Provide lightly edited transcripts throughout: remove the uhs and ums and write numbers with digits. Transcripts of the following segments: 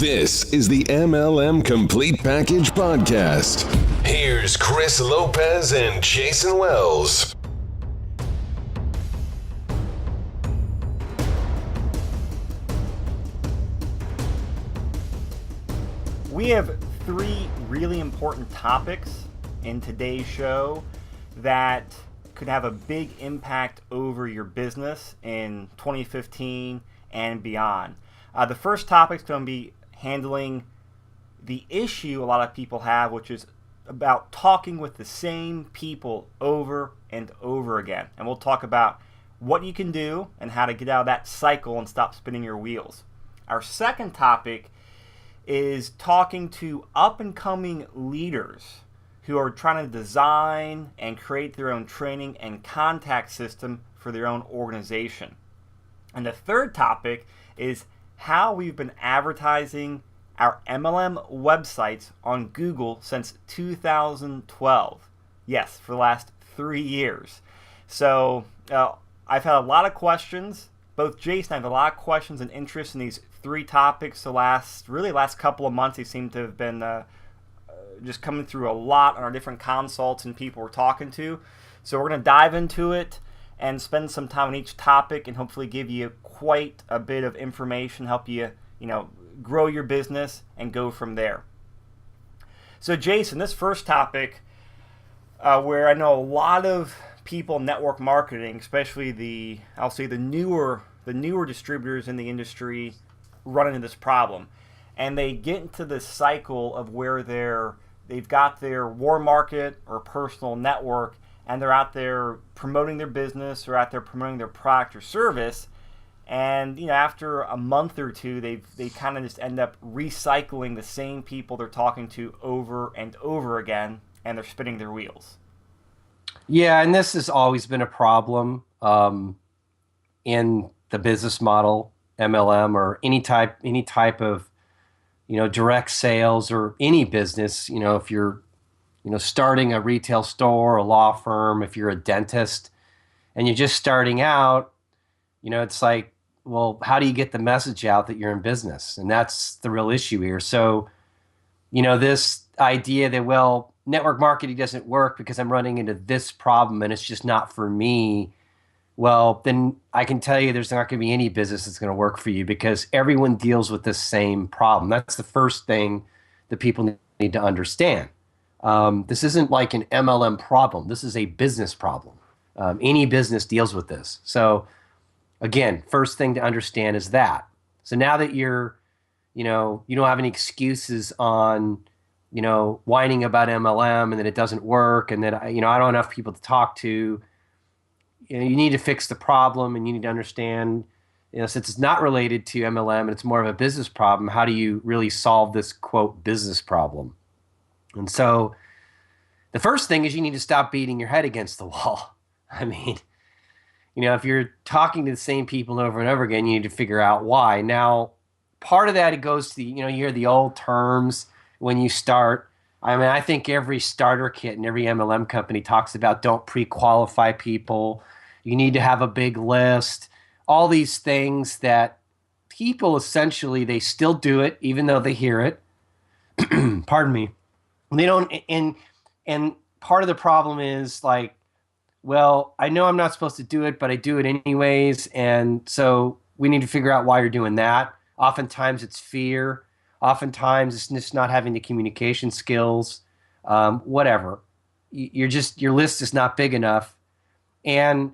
This is the MLM Complete Package Podcast. Here's Chris Lopez and Jason Wells. We have three really important topics in today's show that could have a big impact over your business in 2015 and beyond. The first topic is going to be handling the issue a lot of people have, which is about talking with the same people over and over again. And we'll talk about what you can do and how to get out of that cycle and stop spinning your wheels. Our second topic is talking to up-and-coming leaders who are trying to design and create their own training and contact system for their own organization. And the third topic is how we've been advertising our MLM websites on Google since 2012. Yes, for the last 3 years. So I've had a lot of questions. Both Jason and I have a lot of questions and interest in these three topics. The last couple of months, they seem to have been just coming through a lot on our different consults and people we're talking to. So we're going to dive into it and spend some time on each topic and hopefully give you quite a bit of information, help you, grow your business and go from there. So Jason, this first topic, where I know a lot of people in network marketing, especially the newer distributors in the industry, run into this problem, and they get into this cycle of where they've got their warm market or personal network, and they're out there promoting their business or out there promoting their product or service, and after a month or two, they kind of just end up recycling the same people they're talking to over and over again, and they're spinning their wheels. Yeah, and this has always been a problem in the business model, MLM, or any type of direct sales or any business. If you're starting a retail store, a law firm, if you're a dentist, and you're just starting out, it's like, well, how do you get the message out that you're in business? And that's the real issue here. So, this idea that, well, network marketing doesn't work because I'm running into this problem and it's just not for me. Well, then I can tell you there's not going to be any business that's going to work for you because everyone deals with the same problem. That's the first thing that people need to understand. This isn't like an MLM problem. This is a business problem. Any business deals with this. So again, first thing to understand is that. So now that you don't have any excuses on, whining about MLM and that it doesn't work and that, I don't have enough people to talk to, you need to fix the problem and you need to understand, since it's not related to MLM and it's more of a business problem, how do you really solve this, quote, business problem? And so the first thing is you need to stop beating your head against the wall. I mean, if you're talking to the same people over and over again, you need to figure out why. Now, part of that, it goes to, you hear the old terms when you start. I mean, I think every starter kit and every MLM company talks about don't pre-qualify people. You need to have a big list. All these things that people essentially, they still do it even though they hear it. Pardon me. They don't, and part of the problem is like, well, I know I'm not supposed to do it, but I do it anyways. And so we need to figure out why you're doing that. Oftentimes it's fear. Oftentimes it's just not having the communication skills, whatever. Your list is not big enough. And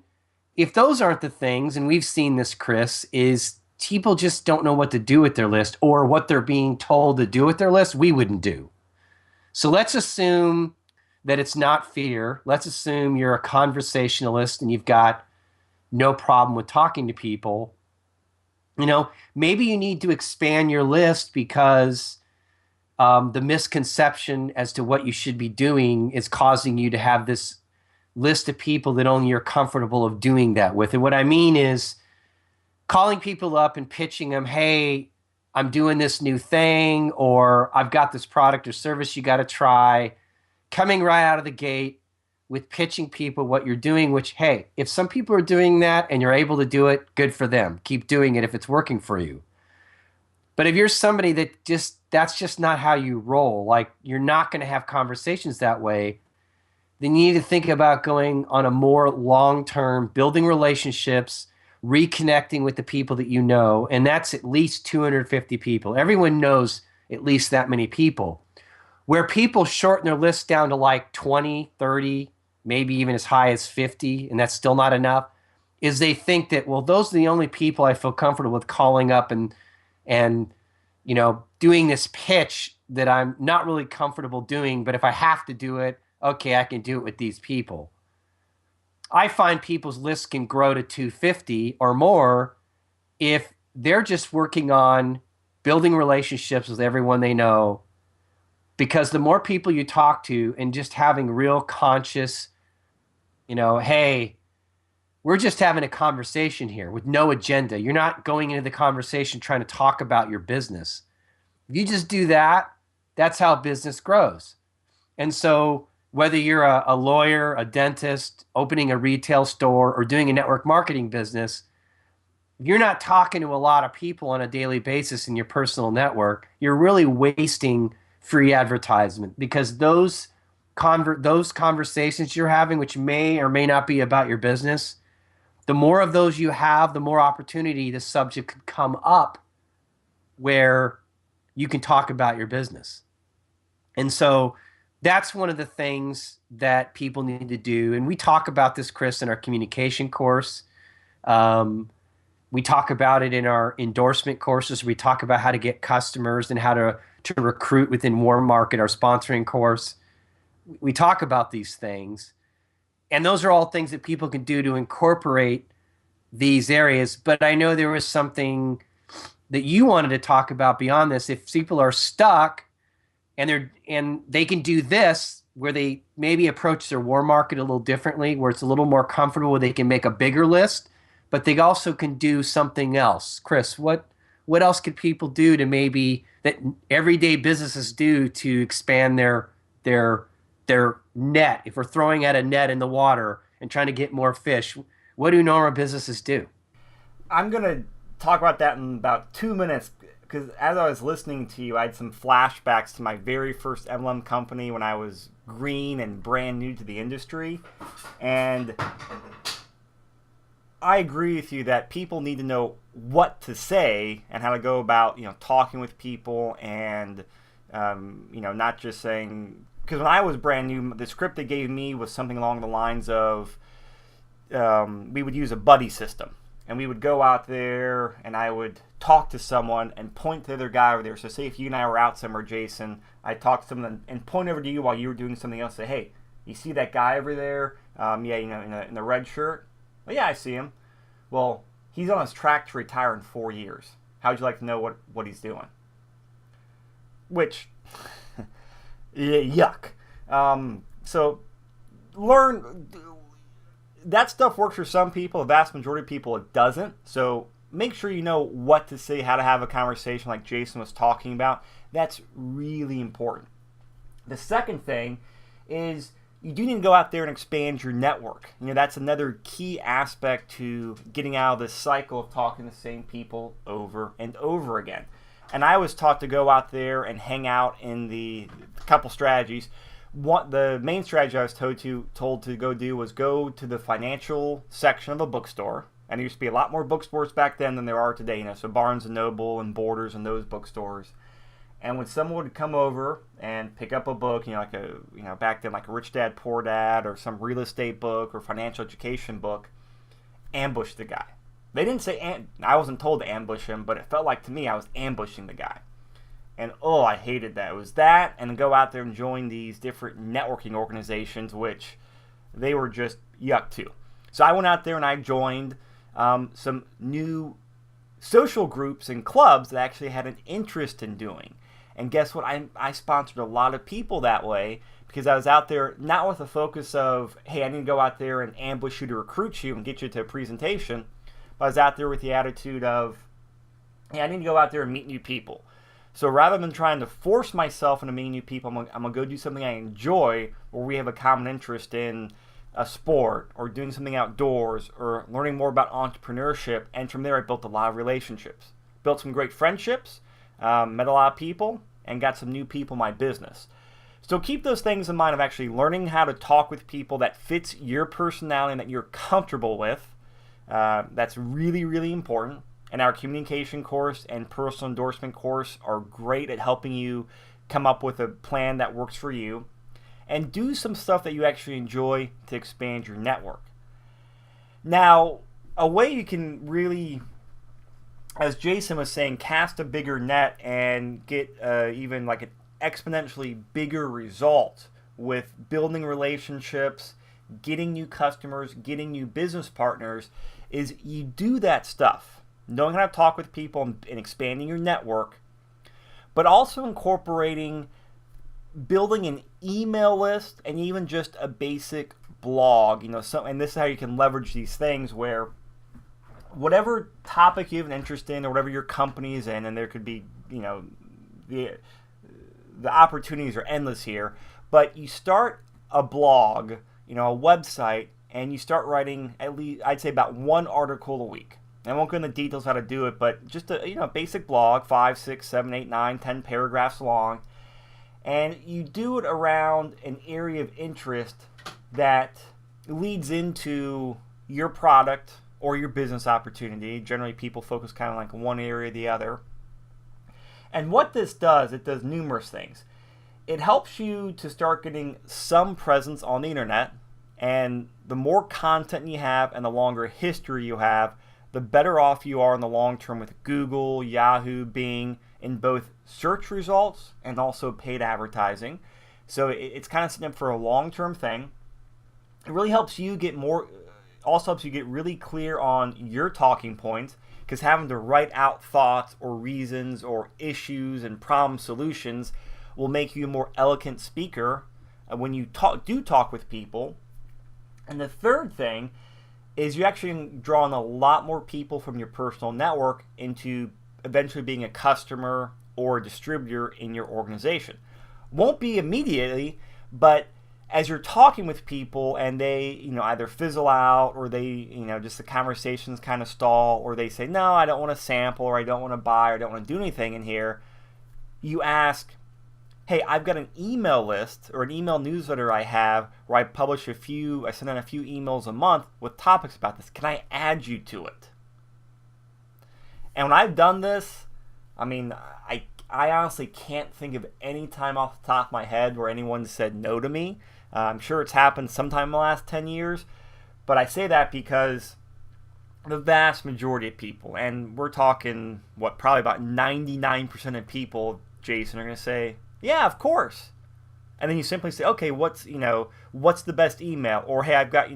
if those aren't the things, and we've seen this, Chris, is people just don't know what to do with their list or what they're being told to do with their list, we wouldn't do. So let's assume that it's not fear. Let's assume you're a conversationalist and you've got no problem with talking to people. Maybe you need to expand your list because the misconception as to what you should be doing is causing you to have this list of people that only you're comfortable of doing that with. And what I mean is calling people up and pitching them, hey, I'm doing this new thing, or I've got this product or service you got to try. Coming right out of the gate with pitching people what you're doing, which, hey, if some people are doing that and you're able to do it, good for them. Keep doing it if it's working for you. But if you're somebody that's just not how you roll, like you're not going to have conversations that way, then you need to think about going on a more long-term, building relationships, reconnecting with the people that you know, and that's at least 250 people. Everyone knows at least that many people. Where people shorten their list down to like 20, 30, maybe even as high as 50, and that's still not enough, is they think that, well, those are the only people I feel comfortable with calling up and doing this pitch that I'm not really comfortable doing, but if I have to do it, okay, I can do it with these people. I find people's lists can grow to 250 or more if they're just working on building relationships with everyone they know, because the more people you talk to and just having real conscious, hey, we're just having a conversation here with no agenda. You're not going into the conversation trying to talk about your business. If you just do that, that's how business grows. And so whether you're a lawyer, a dentist, opening a retail store, or doing a network marketing business, you're not talking to a lot of people on a daily basis in your personal network. You're really wasting free advertisement, because those conversations you're having, which may or may not be about your business, the more of those you have, the more opportunity the subject could come up where you can talk about your business. And so that's one of the things that people need to do. And we talk about this, Chris, in our communication course. We talk about it in our endorsement courses. We talk about how to get customers and how to recruit within Warm Market, our sponsoring course. We talk about these things. And those are all things that people can do to incorporate these areas. But I know there was something that you wanted to talk about beyond this. If people are stuck and they can do this, where they maybe approach their Warm Market a little differently, where it's a little more comfortable, where they can make a bigger list, but they also can do something else. Chris, what else could people do to maybe that everyday businesses do to expand their net? If we're throwing out a net in the water and trying to get more fish, what do normal businesses do? I'm going to talk about that in about 2 minutes, because as I was listening to you, I had some flashbacks to my very first MLM company when I was green and brand new to the industry. And I agree with you that people need to know what to say and how to go about, talking with people and, not just saying, because when I was brand new, the script they gave me was something along the lines of, we would use a buddy system, and we would go out there and I would talk to someone and point to the other guy over there. So say if you and I were out somewhere, Jason, I'd talk to someone and point over to you while you were doing something else. Say, hey, you see that guy over there? In the red shirt? Well, yeah, I see him. Well, he's on his track to retire in 4 years. How would you like to know what he's doing? Which, yuck. So learn. That stuff works for some people. The vast majority of people, it doesn't. So make sure you know what to say, how to have a conversation like Jason was talking about. That's really important. The second thing is you do need to go out there and expand your network. That's another key aspect to getting out of this cycle of talking to the same people over and over again. And I was taught to go out there and hang out in the couple strategies. The main strategy I was told to go do was go to the financial section of a bookstore. And there used to be a lot more bookstores back then than there are today. So Barnes and Noble and Borders and those bookstores. And when someone would come over and pick up a book, back then like a Rich Dad Poor Dad or some real estate book or financial education book, ambush the guy. They didn't say I wasn't told to ambush him, but it felt like to me I was ambushing the guy. And I hated that. It was that, and go out there and join these different networking organizations, which they were just yuck too. So I went out there and I joined some new social groups and clubs that I actually had an interest in doing. And guess what? I sponsored a lot of people that way, because I was out there not with the focus of, hey, I need to go out there and ambush you to recruit you and get you to a presentation. But I was out there with the attitude of, hey, I need to go out there and meet new people. So rather than trying to force myself into meeting new people, I'm going to go do something I enjoy, where we have a common interest in a sport or doing something outdoors or learning more about entrepreneurship. And from there, I built a lot of relationships. Built some great friendships. met a lot of people, and got some new people in my business. So keep those things in mind of actually learning how to talk with people that fits your personality and that you're comfortable with. That's really, really important. And our communication course and personal endorsement course are great at helping you come up with a plan that works for you. And do some stuff that you actually enjoy to expand your network. Now, a way you can really, as Jason was saying, cast a bigger net and get even like an exponentially bigger result with building relationships, getting new customers, getting new business partners, is you do that stuff, knowing how to talk with people and expanding your network, but also incorporating building an email list and even just a basic blog, and this is how you can leverage these things where whatever topic you have an interest in or whatever your company is in, and there could be, the opportunities are endless here, but you start a blog, a website, and you start writing at least, I'd say, about one article a week. I won't go into details how to do it, but just a basic blog, 5, 6, 7, 8, 9, 10 paragraphs long. And you do it around an area of interest that leads into your product or your business opportunity. Generally, people focus kind of like one area or the other. And what this does, it does numerous things. It helps you to start getting some presence on the internet. And the more content you have and the longer history you have, the better off you are in the long term with Google, Yahoo, Bing, in both search results and also paid advertising. So it's kind of setting up for a long-term thing. It really helps you get also helps you get really clear on your talking points, because having to write out thoughts or reasons or issues and problem solutions will make you a more eloquent speaker when you talk with people. And the third thing is you actually draw on a lot more people from your personal network into eventually being a customer or a distributor in your organization. Won't be immediately, but as you're talking with people and they, either fizzle out or they, just the conversations kind of stall, or they say, no, I don't want to sample, or I don't want to buy, or I don't want to do anything in here, you ask, hey, I've got an email list or an email newsletter I have where I send out a few emails a month with topics about this. Can I add you to it? And when I've done this, I honestly can't think of any time off the top of my head where anyone said no to me. I'm sure it's happened sometime in the last 10 years, but I say that because the vast majority of people, and we're talking, probably about 99% of people, Jason, are going to say, yeah, of course. And then you simply say, okay, what's the best email? Or, hey, I've got,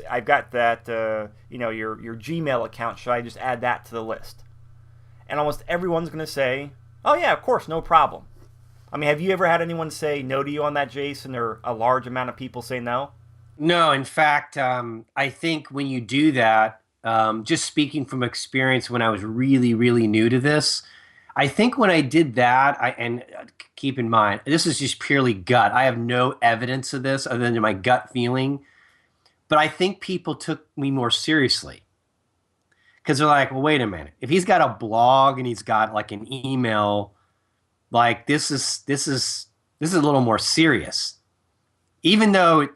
I've got that, your Gmail account. Should I just add that to the list? And almost everyone's going to say, oh yeah, of course, no problem. Have you ever had anyone say no to you on that, Jason, or a large amount of people say no? No, in fact, I think when you do that, just speaking from experience when I was really, really new to this, I think when I did that, and keep in mind, this is just purely gut. I have no evidence of this other than my gut feeling. But I think people took me more seriously. Because they're like, well, wait a minute. If he's got a blog and he's got like an email, like this is a little more serious. Even though,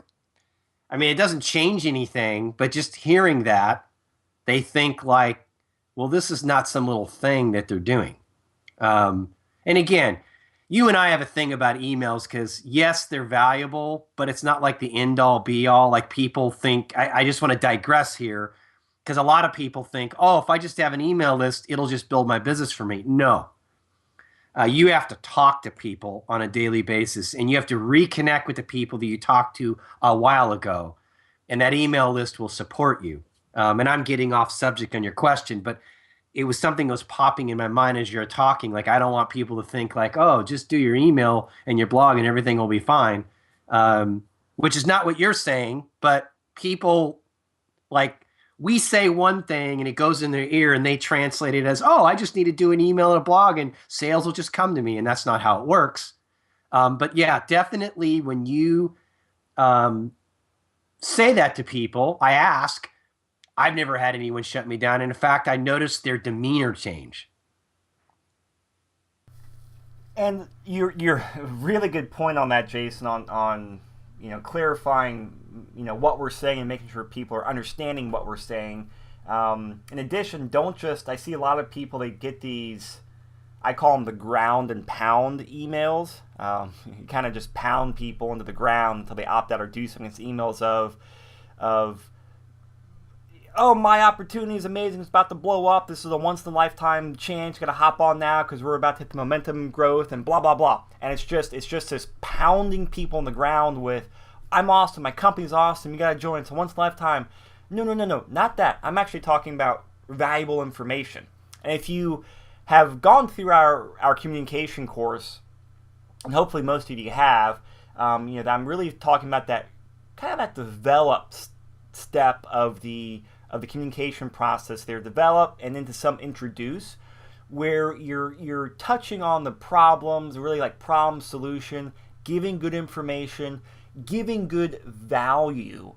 it doesn't change anything, but just hearing that, they think like, well, this is not some little thing that they're doing. And again, you and I have a thing about emails because, yes, they're valuable, but it's not like the end-all, be-all. Like people think, I just want to digress here, because a lot of people think, oh, if I just have an email list, it'll just build my business for me. No. You have to talk to people on a daily basis, and you have to reconnect with the people that you talked to a while ago, and that email list will support you. And I'm getting off subject on your question, but it was something that was popping in my mind as you're talking. Like, I don't want people to think like, oh, just do your email and your blog and everything will be fine, which is not what you're saying. But people, like, we say one thing and it goes in their ear and they translate it as, oh, I just need to do an email and a blog and sales will just come to me. And that's not how it works. But yeah, definitely when you say that to people, I ask, I've never had anyone shut me down. And in fact, I noticed their demeanor change. And you're really good point on that, Jason, on clarifying what we're saying and making sure people are understanding what we're saying. In addition, I see a lot of people, they get these, I call them the ground and pound emails. You kind of just pound people into the ground until they opt out or do something. It's emails of oh, my opportunity is amazing, it's about to blow up, this is a once-in-a-lifetime chance, gotta hop on now because we're about to hit the momentum growth and blah, blah, blah. And it's just this pounding people on the ground with, I'm awesome, my company's awesome, you gotta join, it's a once-in-a-lifetime. No, not that. I'm actually talking about valuable information. And if you have gone through our communication course, and hopefully most of you have, that I'm really talking about that kind of that developed step of the communication process there, develop and into some introduce, where you're touching on the problems, really like problem solution, giving good information, giving good value.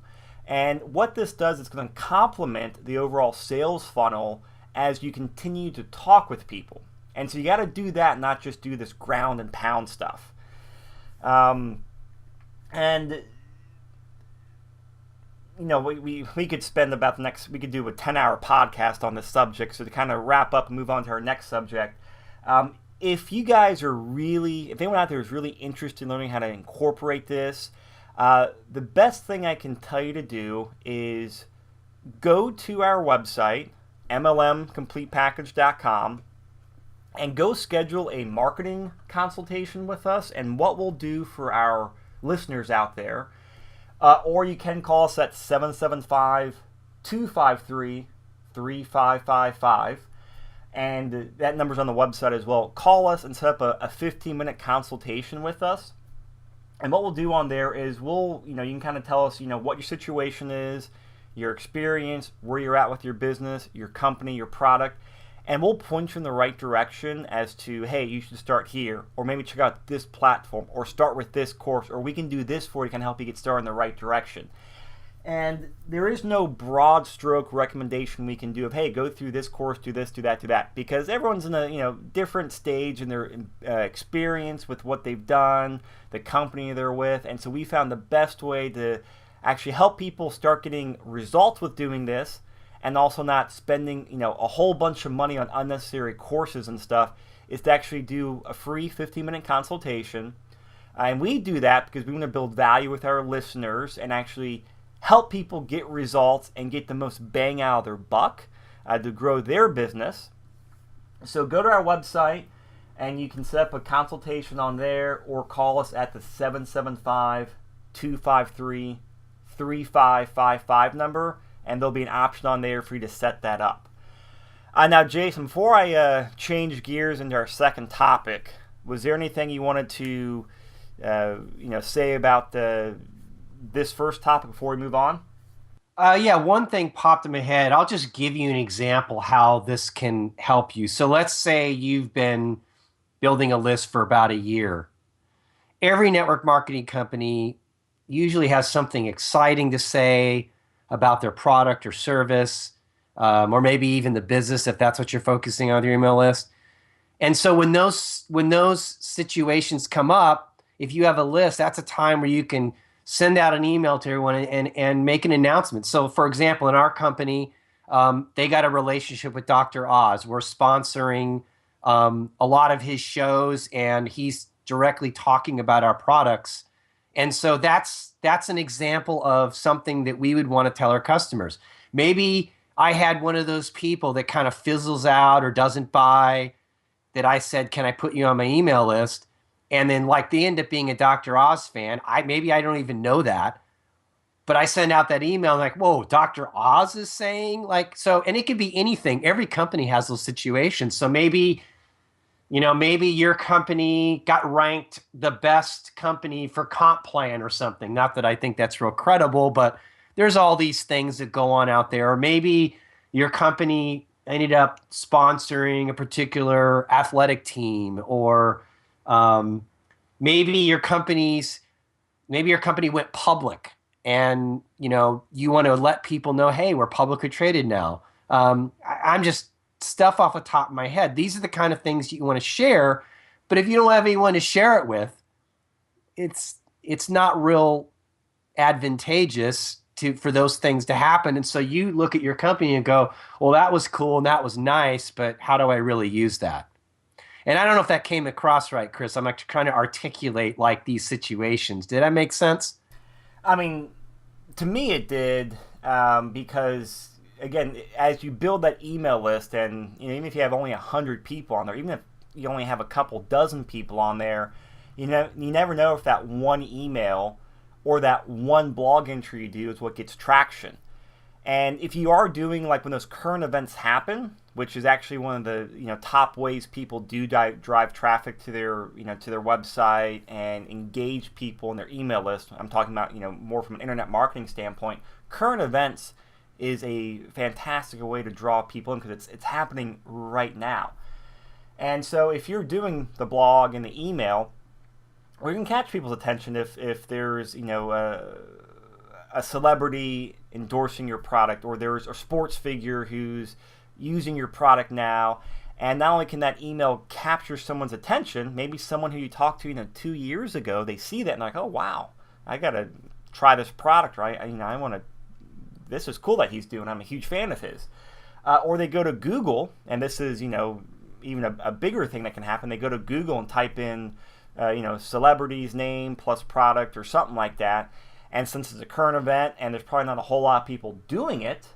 And what this does is going to complement the overall sales funnel as you continue to talk with people. And so you got to do that, not just do this ground and pound stuff. And we could spend about we could do a 10-hour podcast on this subject. So to kind of wrap up and move on to our next subject, if you guys are if anyone out there is really interested in learning how to incorporate this, the best thing I can tell you to do is go to our website, MLMcompletepackage.com, and go schedule a marketing consultation with us. And what we'll do for our listeners out there, or you can call us at 775-253-3555, and that number's on the website as well. Call us and set up a 15-minute consultation with us. And what we'll do on there is you can kind of tell us, what your situation is, your experience, where you're at with your business, your company, your product, and we'll point you in the right direction as to, hey, you should start here, or maybe check out this platform, or start with this course, or we can do this for you, can help you get started in the right direction. And there is no broad stroke recommendation we can do of, hey, go through this course, do this, do that, do that, because everyone's in a different stage in their experience with what they've done, the company they're with, and so we found the best way to actually help people start getting results with doing this, and also not spending a whole bunch of money on unnecessary courses and stuff, is to actually do a free 15-minute consultation. And we do that because we want to build value with our listeners and actually help people get results and get the most bang out of their buck to grow their business. So go to our website and you can set up a consultation on there, or call us at the 775-253-3555 number, and there'll be an option on there for you to set that up. Now, Jason, before I change gears into our second topic, was there anything you wanted to say about this first topic before we move on? Yeah, one thing popped in my head. I'll just give you an example how this can help you. So let's say you've been building a list for about a year. Every network marketing company usually has something exciting to say about their product or service, or maybe even the business, if that's what you're focusing on your email list. And so when those situations come up, if you have a list, that's a time where you can send out an email to everyone and make an announcement. So for example, in our company, they got a relationship with Dr. Oz. We're sponsoring a lot of his shows, and he's directly talking about our products. And so that's an example of something that we would want to tell our customers. Maybe I had one of those people that kind of fizzles out or doesn't buy, that I said, can I put you on my email list? And then they end up being a Dr. Oz fan. Maybe I don't even know that, but I send out that email like, whoa, Dr. Oz is saying so, and it could be anything. Every company has those situations. So maybe your company got ranked the best company for comp plan or something. Not that I think that's real credible, but there's all these things that go on out there. Or maybe your company ended up sponsoring a particular athletic team, or maybe your company went public, and you want to let people know, hey, we're publicly traded now. I'm just stuff off the top of my head. These are the kind of things you want to share, But if you don't have anyone to share it with, it's not real advantageous for those things to happen. And so you look at your company and go, well, that was cool and that was nice, but how do I really use that? And I don't know if that came across right, Chris. I'm actually trying to articulate like these situations. Did that make sense? I mean, to me it did, because again, as you build that email list, and even if you have only 100 people on there, even if you only have a couple dozen people on there, you never know if that one email or that one blog entry you do is what gets traction. And if you are doing like when those current events happen, which is actually one of the top ways people do drive traffic to their to their website and engage people in their email list. I'm talking about more from an internet marketing standpoint. Current events is a fantastic way to draw people in because it's happening right now. And so if you're doing the blog and the email, or you can catch people's attention if there's a celebrity endorsing your product, or there's a sports figure who's using your product now, and not only can that email capture someone's attention, maybe someone who you talked to 2 years ago, they see that and like, oh wow, I gotta try this product, right? I want to. This is cool that he's doing. I'm a huge fan of his. Or they go to Google, and this is even a bigger thing that can happen. They go to Google and type in celebrity's name plus product or something like that. And since it's a current event and there's probably not a whole lot of people doing it,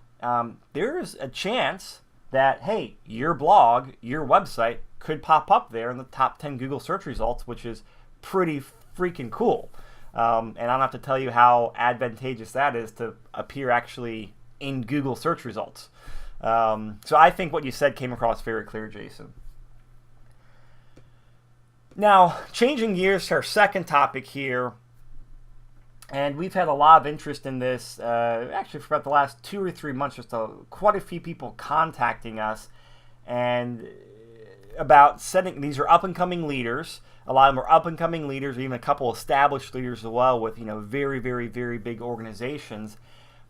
there's a chance that, hey, your blog, your website could pop up there in the top 10 Google search results, which is pretty freaking cool. And I don't have to tell you how advantageous that is to appear actually in Google search results. So I think what you said came across very clear, Jason. Now, changing gears to our second topic here, and we've had a lot of interest in this, actually for about the last 2 or 3 months, quite a few people contacting us, and about setting, these are up-and-coming leaders. A lot of them are up-and-coming leaders, or even a couple established leaders as well with, very, very, very big organizations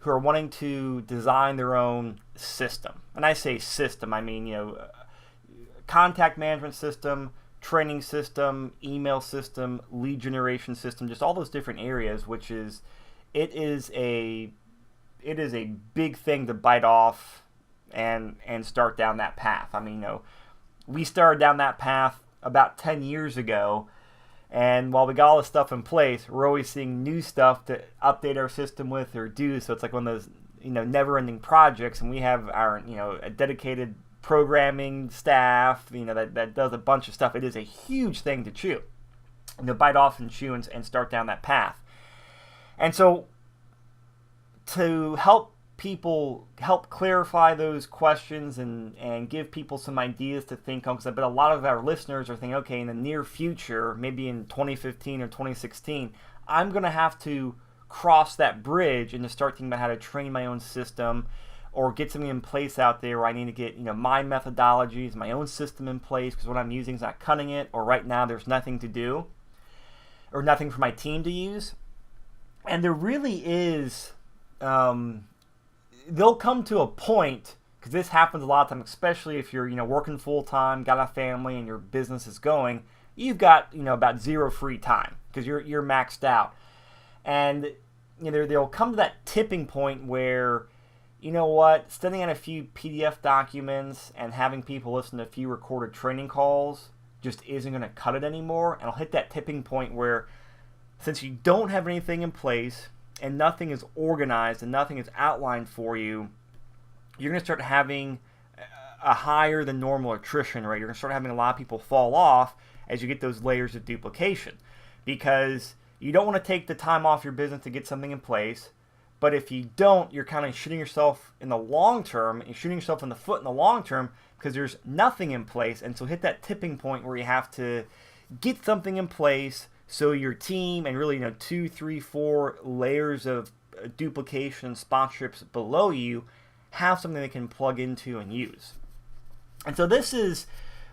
who are wanting to design their own system. And I say system, I mean, contact management system, training system, email system, lead generation system, just all those different areas, which is, it is a big thing to bite off and start down that path. I mean, we started down that path about 10 years ago, and while we got all this stuff in place, we're always seeing new stuff to update our system with or do. So it's like one of those never-ending projects, and we have our a dedicated programming staff that does a bunch of stuff. It is a huge thing to chew, bite off and chew and start down that path. And so to help people, help clarify those questions and give people some ideas to think on, because I bet a lot of our listeners are thinking, okay, in the near future, maybe in 2015 or 2016, I'm going to have to cross that bridge and to start thinking about how to train my own system or get something in place out there where I need to get my methodologies, my own system in place, because what I'm using is not cutting it, or right now there's nothing to do or nothing for my team to use. And there really is, they'll come to a point, because this happens a lot of times, especially if you're working full-time, got a family, and your business is going, you've got about zero free time because you're maxed out. And they'll come to that tipping point where, sending out a few PDF documents and having people listen to a few recorded training calls just isn't going to cut it anymore. And I'll hit that tipping point where, since you don't have anything in place and nothing is organized and nothing is outlined for you, you're going to start having a higher than normal attrition rate. You're going to start having a lot of people fall off as you get those layers of duplication, because you don't want to take the time off your business to get something in place. But if you don't, you're kind of shooting yourself in the long term. You're shooting yourself in the foot in the long term because there's nothing in place. And so hit that tipping point where you have to get something in place so your team and really 2, 3, 4 layers of duplication sponsorships below you have something they can plug into and use. And so this is,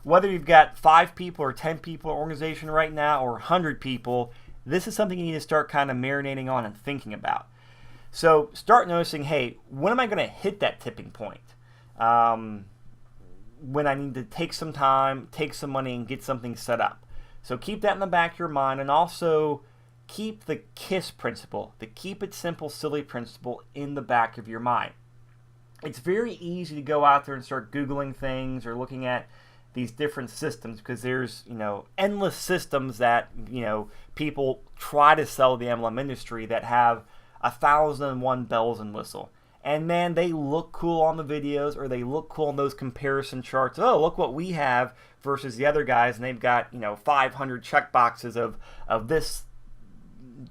whether you've got 5 people or 10 people in an organization right now or 100 people, this is something you need to start kind of marinating on and thinking about. So start noticing, hey, when am I going to hit that tipping point? When I need to take some time, take some money, and get something set up. So keep that in the back of your mind, and also keep the KISS principle, the keep it simple, silly principle, in the back of your mind. It's very easy to go out there and start Googling things or looking at these different systems, because there's, endless systems that, people try to sell the MLM industry that have 1,001 bells and whistle. And man, they look cool on the videos, or they look cool on those comparison charts. Oh, look what we have versus the other guys, and they've got 500 check boxes of this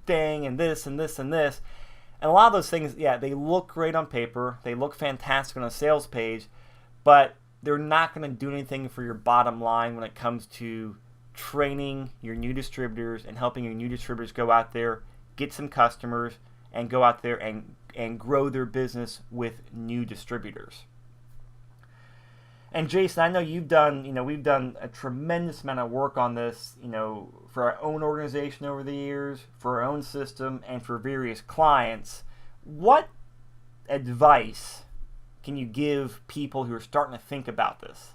thing and this and this and this. And a lot of those things, yeah, they look great on paper, they look fantastic on a sales page, but they're not going to do anything for your bottom line when it comes to training your new distributors and helping your new distributors go out there, get some customers, and go out there and grow their business with new distributors. And Jason, I know we've done a tremendous amount of work on this, for our own organization over the years, for our own system, and for various clients. What advice can you give people who are starting to think about this?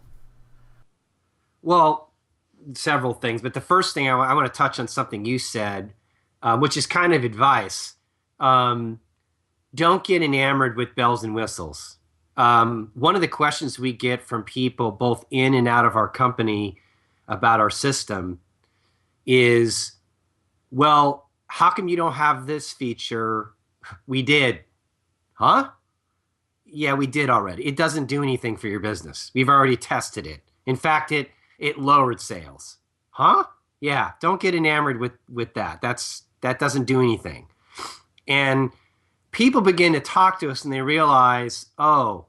Well, several things, but the first thing I want to touch on something you said, which is kind of advice. Don't get enamored with bells and whistles. One of the questions we get from people both in and out of our company about our system is, well, how come you don't have this feature? We did. Huh? Yeah, we did already. It doesn't do anything for your business. We've already tested it. In fact, it lowered sales. Huh? Yeah, don't get enamored with that. That doesn't do anything. And people begin to talk to us and they realize, oh,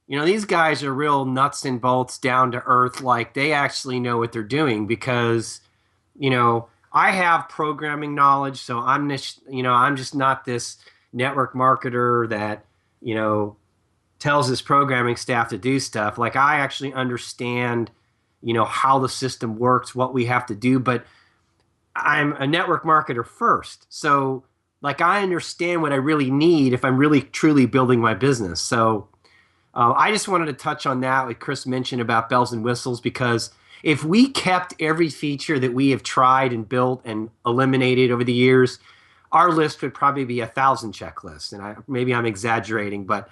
these guys are real nuts and bolts, down to earth, like they actually know what they're doing, because, I have programming knowledge, so I'm just not this network marketer that, tells his programming staff to do stuff. Like, I actually understand, how the system works, what we have to do, but I'm a network marketer first. So like, I understand what I really need if I'm really truly building my business. So I just wanted to touch on that, what Chris mentioned about bells and whistles, because if we kept every feature that we have tried and built and eliminated over the years, our list would probably be 1,000 checklists. And maybe I'm exaggerating, but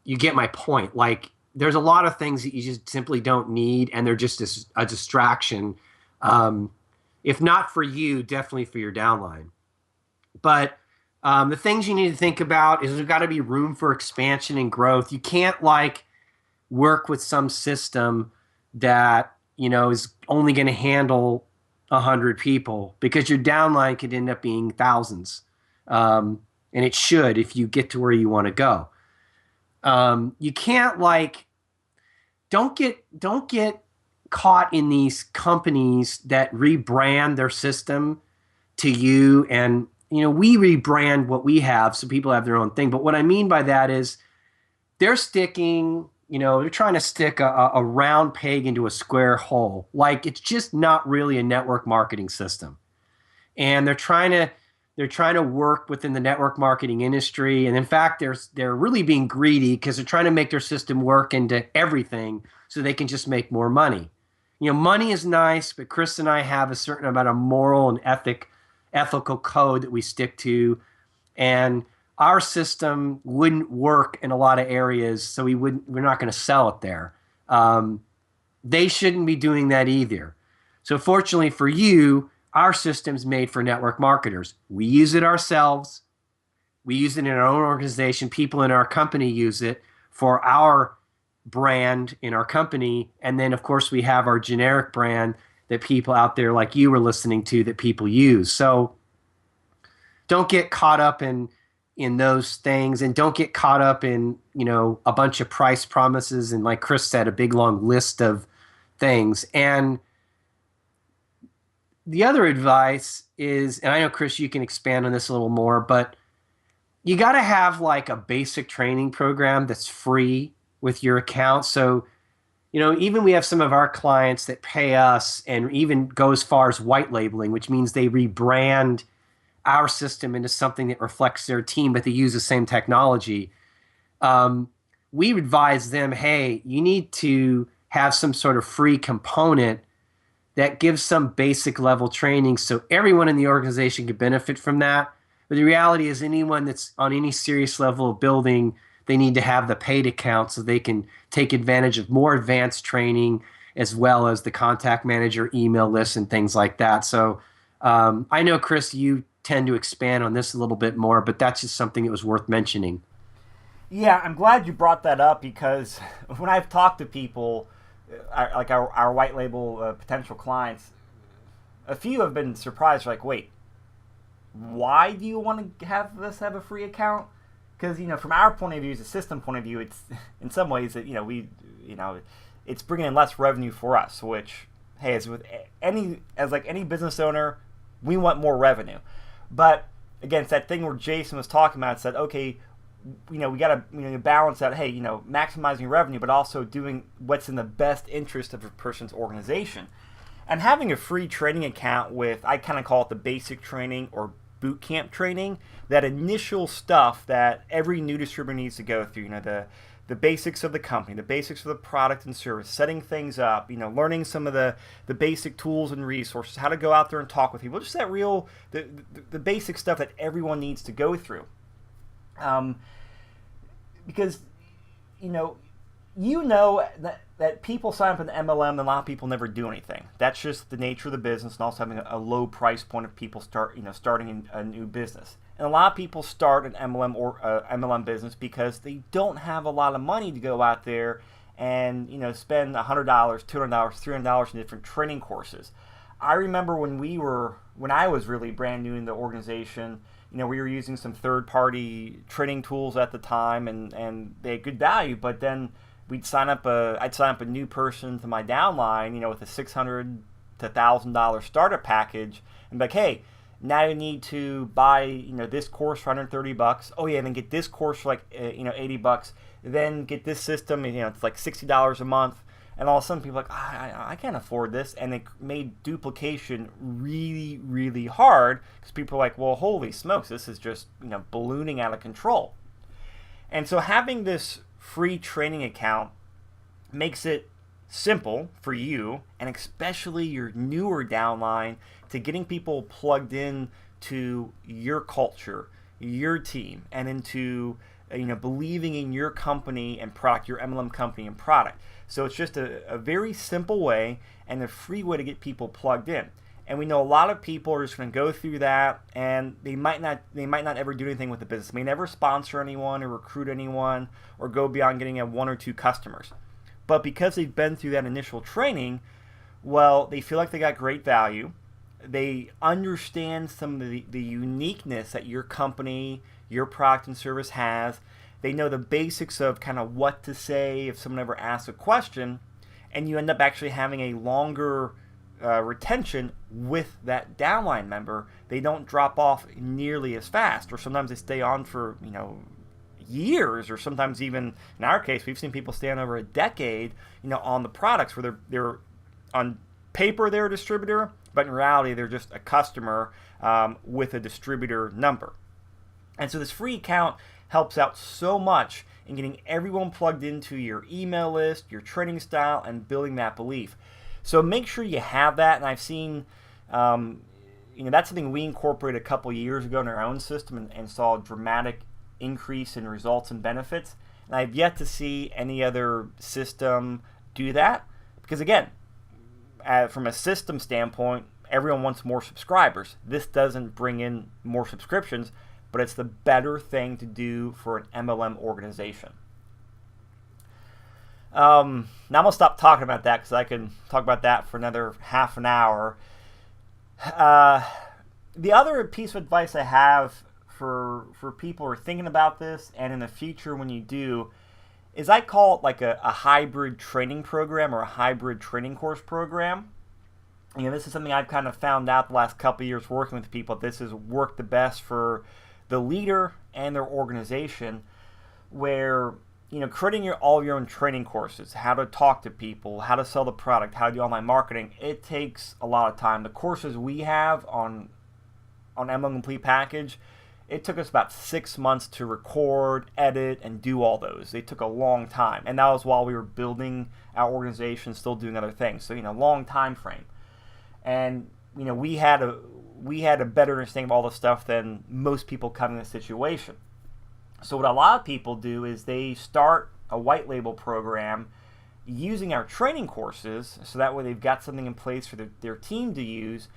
you get my point. Like, there's a lot of things that you just simply don't need, and they're just a distraction. If not for you, definitely for your downline. But the things you need to think about is there's got to be room for expansion and growth. You can't work with some system that, is only going to handle 100 people, because your downline could end up being thousands. And it should, if you get to where you want to go. You can't don't get caught in these companies that rebrand their system to you. And, we rebrand what we have so people have their own thing. But what I mean by that is they're sticking, they're trying to stick a round peg into a square hole. Like, it's just not really a network marketing system. And they're trying to work within the network marketing industry. And in fact, they're really being greedy, because they're trying to make their system work into everything so they can just make more money. Money is nice, but Chris and I have a certain amount of moral and ethical code that we stick to. And our system wouldn't work in a lot of areas, so we're not going to sell it there. They shouldn't be doing that either. So fortunately for you, our system's made for network marketers. We use it ourselves. We use it in our own organization. People in our company use it for our brand in our company. And then, of course, we have our generic brand that people out there like you were listening to that people use. So don't get caught up in those things, and don't get caught up in, a bunch of price promises and, like Chris said, a big long list of things. And the other advice is, and I know, Chris, you can expand on this a little more, but you got to have a basic training program that's free with your account. So, even we have some of our clients that pay us and even go as far as white labeling, which means they rebrand our system into something that reflects their team, but they use the same technology. We advise them, hey, you need to have some sort of free component that gives some basic level training so everyone in the organization can benefit from that. But the reality is anyone that's on any serious level of building, they need to have the paid account so they can take advantage of more advanced training as well as the contact manager email lists and things like that. So I know, Chris, you tend to expand on this a little bit more, but that's just something that was worth mentioning. Yeah, I'm glad you brought that up because when I've talked to people, like our white label potential clients, a few have been surprised, like, wait, why do you want to have a free account? Because, from our point of view, as a system point of view, it's in some ways that, it's bringing in less revenue for us, which, hey, as any business owner, we want more revenue. But again, it's that thing where Jason was talking about, said, okay, we got to balance that, hey, maximizing revenue, but also doing what's in the best interest of a person's organization. And having a free training account with, I kind of call it the basic training or boot camp training, that initial stuff that every new distributor needs to go through, the basics of the company, the basics of the product and service, setting things up, learning some of the basic tools and resources, how to go out there and talk with people, just that real, the basic stuff that everyone needs to go through. Because, that people sign up in the MLM, and a lot of people never do anything. That's just the nature of the business, and also having a low price point of people starting a new business. And a lot of people start an MLM or MLM business because they don't have a lot of money to go out there and spend $100, $200, $300 in different training courses. I remember when I was really brand new in the organization, we were using some third-party training tools at the time, and they had good value. But then I'd sign up a new person to my downline, with a $600 to $1,000 starter package, and be like, hey, now you need to buy, this course for $130. Oh yeah, and then get this course for like, $80. Then get this system, it's like $60 a month. And all of a sudden people are like, I can't afford this. And it made duplication really, really hard because people are like, well, holy smokes, this is just, ballooning out of control. And so having this free training account makes it simple for you, and especially your newer downline, to getting people plugged in to your culture, your team, and into believing in your company and product, your MLM company and product. So it's just a very simple way and a free way to get people plugged in. And we know a lot of people are just going to go through that, and they might not ever do anything with the business. They may never sponsor anyone or recruit anyone or go beyond getting 1 or 2 customers. But because they've been through that initial training, well, they feel like they got great value. They understand some of the uniqueness that your company, your product and service has. They know the basics of kind of what to say if someone ever asks a question, and you end up actually having a longer retention with that downline member. They don't drop off nearly as fast, or sometimes they stay on for years, or sometimes even in our case we've seen people stay on over a decade on the products where they're on paper they're a distributor, but in reality they're just a customer with a distributor number. And so this free account helps out so much in getting everyone plugged into your email list, your training style, and building that belief. So make sure you have that. And I've seen, that's something we incorporated a couple years ago in our own system and saw a dramatic increase in results and benefits. And I've yet to see any other system do that because, again, from a system standpoint, everyone wants more subscribers. This doesn't bring in more subscriptions, but it's the better thing to do for an MLM organization. Now I'm going to stop talking about that because I can talk about that for another half an hour. The other piece of advice I have for people who are thinking about this and in the future when you do is I call it like a hybrid training program or a hybrid training course program. This is something I've kind of found out the last couple of years working with people. This has worked the best for the leader and their organization, where creating all your own training courses, how to talk to people, how to sell the product, how to do online marketing, it takes a lot of time. The courses we have on MLM Complete Package, it took us about 6 months to record, edit, and do all those. They took a long time, and that was while we were building our organization, still doing other things. So long time frame. And we had a better understanding of all the stuff than most people coming in this situation. So what a lot of people do is they start a white label program using our training courses, so that way they've got something in place for their team to use.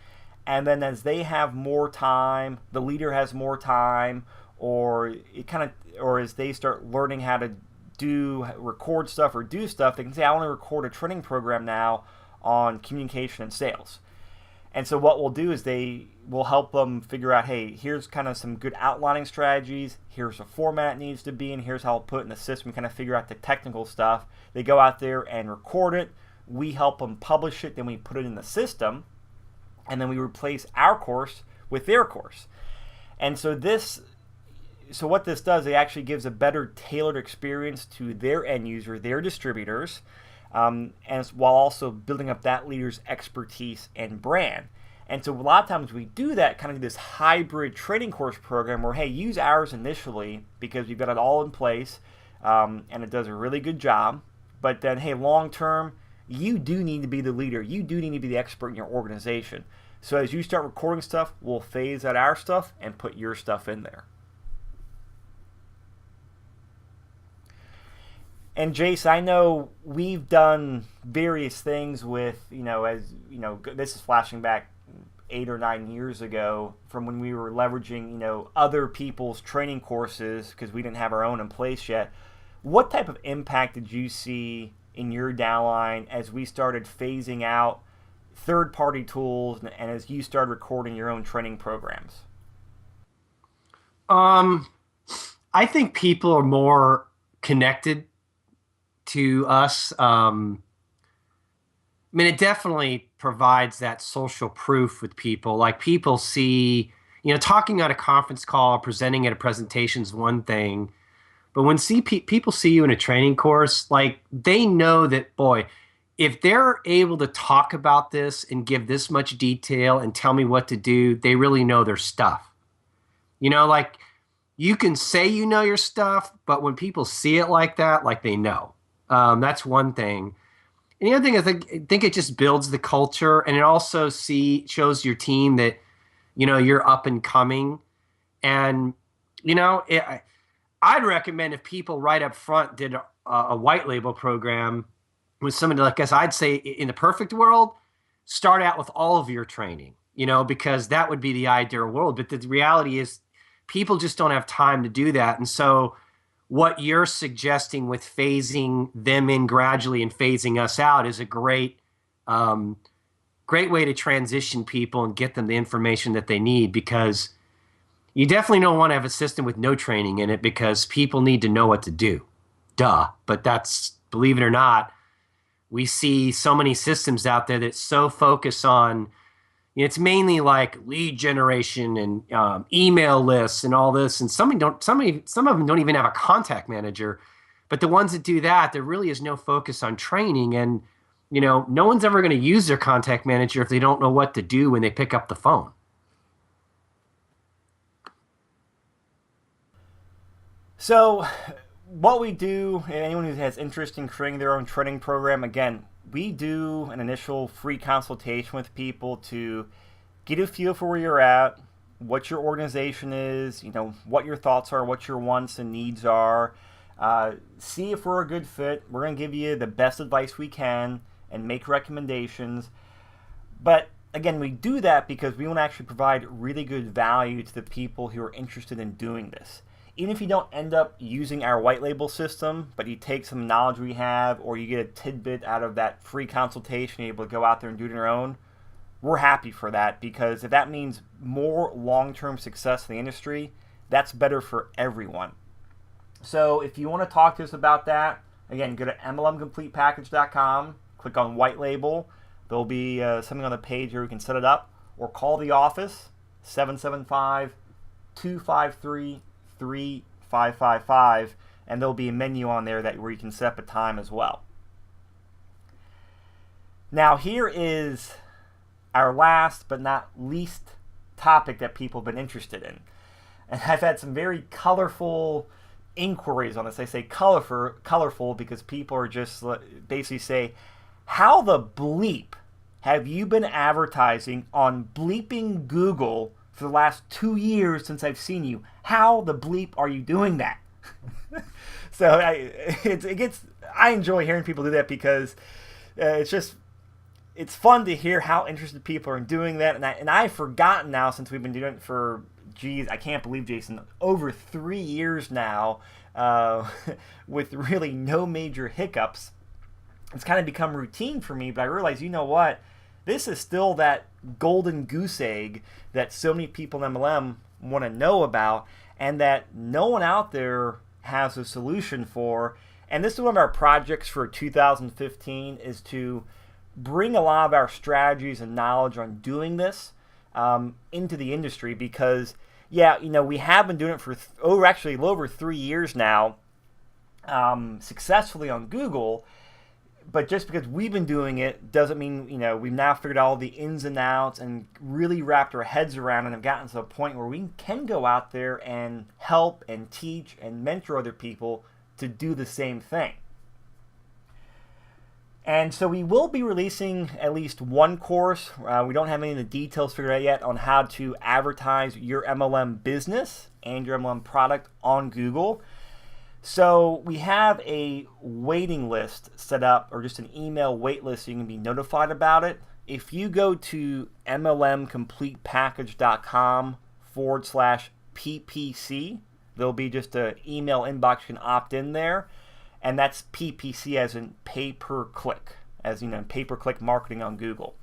And then as they have more time, the leader has more time, or as they start learning how to record stuff or do stuff, they can say, I want to record a training program now on communication and sales. And so what we'll do is we'll help them figure out, hey, here's kind of some good outlining strategies, here's the format it needs to be, and here's how I'll put it in the system, kind of figure out the technical stuff. They go out there and record it, we help them publish it, then we put it in the system, and then we replace our course with their course. And so what this does, it actually gives a better tailored experience to their end user, their distributors, and while also building up that leader's expertise and brand. And so a lot of times we do that, kind of this hybrid training course program where, hey, use ours initially because we've got it all in place, and it does a really good job. But then, hey, long term, you do need to be the leader. You do need to be the expert in your organization. So as you start recording stuff, we'll phase out our stuff and put your stuff in there. And Jace, I know we've done various things with, this is flashing back 8 or 9 years ago from when we were leveraging, other people's training courses because we didn't have our own in place yet. What type of impact did you see in your downline as we started phasing out third-party tools and as you started recording your own training programs? I think people are more connected to us. It definitely provides that social proof with people. Like people see, talking on a conference call, presenting at a presentation is one thing, but when people see you in a training course, like they know that, boy, if they're able to talk about this and give this much detail and tell me what to do, they really know their stuff. Like you can say you know your stuff, but when people see it like that, like they know. That's one thing. And the other thing, I think it just builds the culture, and it also shows your team that, you're up and coming. And, I'd recommend if people right up front did a white label program with somebody like us, I'd say in the perfect world, start out with all of your training, because that would be the ideal world. But the reality is people just don't have time to do that. And so what you're suggesting with phasing them in gradually and phasing us out is a great way to transition people and get them the information that they need, because you definitely don't want to have a system with no training in it because people need to know what to do. Duh. But believe it or not, we see so many systems out there that so focus on, it's mainly like lead generation and email lists and all this. And some of them don't even have a contact manager. But the ones that do that, there really is no focus on training. And, no one's ever going to use their contact manager if they don't know what to do when they pick up the phone. So what we do, and anyone who has interest in creating their own training program, again, we do an initial free consultation with people to get a feel for where you're at, what your organization is, what your thoughts are, what your wants and needs are. See if we're a good fit. We're going to give you the best advice we can and make recommendations. But again, we do that because we want to actually provide really good value to the people who are interested in doing this. Even if you don't end up using our white label system, but you take some knowledge we have, or you get a tidbit out of that free consultation, you're able to go out there and do it on your own, we're happy for that, because if that means more long-term success in the industry, that's better for everyone. So if you want to talk to us about that, again, go to MLMcompletepackage.com, click on white label. There'll be something on the page where we can set it up, or call the office, 775-253-3555, and there'll be a menu on there where you can set up a time as well. Now here is our last but not least topic that people have been interested in. And I've had some very colorful inquiries on this. I say colorful because people are just basically say, how the bleep have you been advertising on bleeping Google for the last 2 years since I've seen you? How the bleep are you doing that? So I enjoy hearing people do that because it's fun to hear how interested people are in doing that. And I've forgotten now, since we've been doing it for, I can't believe, Jason, over 3 years now, with really no major hiccups. It's kind of become routine for me, but I realize, you know what? This is still that golden goose egg that so many people in MLM want to know about, and that no one out there has a solution for. And this is one of our projects for 2015, is to bring a lot of our strategies and knowledge on doing this into the industry, because we have been doing it for actually a little over 3 years now, successfully on Google. But just because we've been doing it doesn't mean, we've now figured out all the ins and outs and really wrapped our heads around and have gotten to a point where we can go out there and help and teach and mentor other people to do the same thing. And so we will be releasing at least one course. We don't have any of the details figured out yet on how to advertise your MLM business and your MLM product on Google. So we have a waiting list set up, or just an email wait list, so you can be notified about it. If you go to MLMcompletepackage.com/PPC, there'll be just an email inbox you can opt in there. And that's PPC as in pay-per-click, as pay-per-click marketing on Google.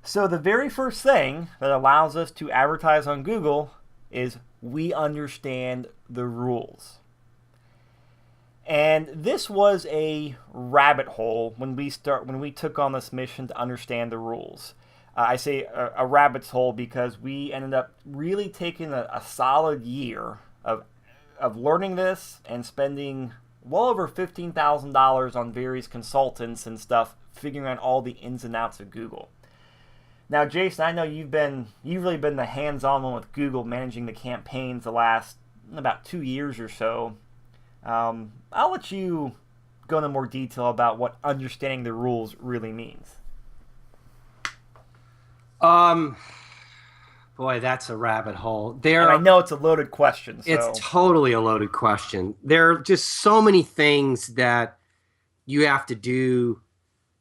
So the very first thing that allows us to advertise on Google is we understand the rules. And this was a rabbit hole when we took on this mission to understand the rules. I say a rabbit's hole because we ended up really taking a solid year of learning this and spending well over $15,000 on various consultants and stuff, figuring out all the ins and outs of Google. Now, Jason, I know you've really been the hands-on one with Google, managing the campaigns the last about 2 years or so. I'll let you go into more detail about what understanding the rules really means. Boy, that's a rabbit hole. And I know it's a loaded question. So. It's totally a loaded question. There are just so many things that you have to do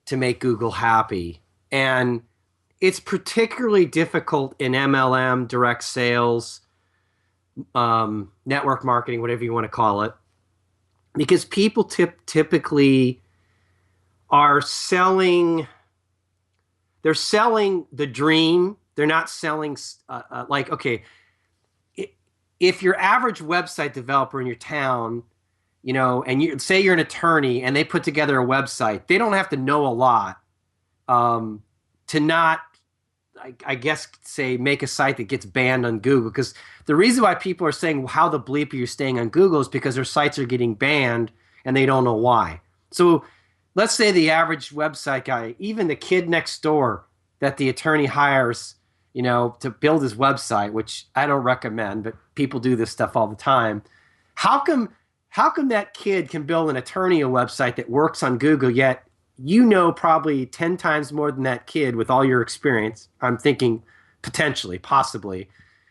to make Google happy. And it's particularly difficult in MLM, direct sales, network marketing, whatever you want to call it, because people typically are selling. They're selling the dream. They're not selling if your average website developer in your town, and you say you're an attorney and they put together a website, they don't have to know a lot to not, I guess, say make a site that gets banned on Google. Because the reason why people are saying, how the bleep are you staying on Google, is because their sites are getting banned and they don't know why. So let's say the average website guy, even the kid next door that the attorney hires, to build his website, which I don't recommend, but people do this stuff all the time. How come that kid can build an attorney a website that works on Google, yet probably 10 times more than that kid with all your experience? I'm thinking potentially, possibly.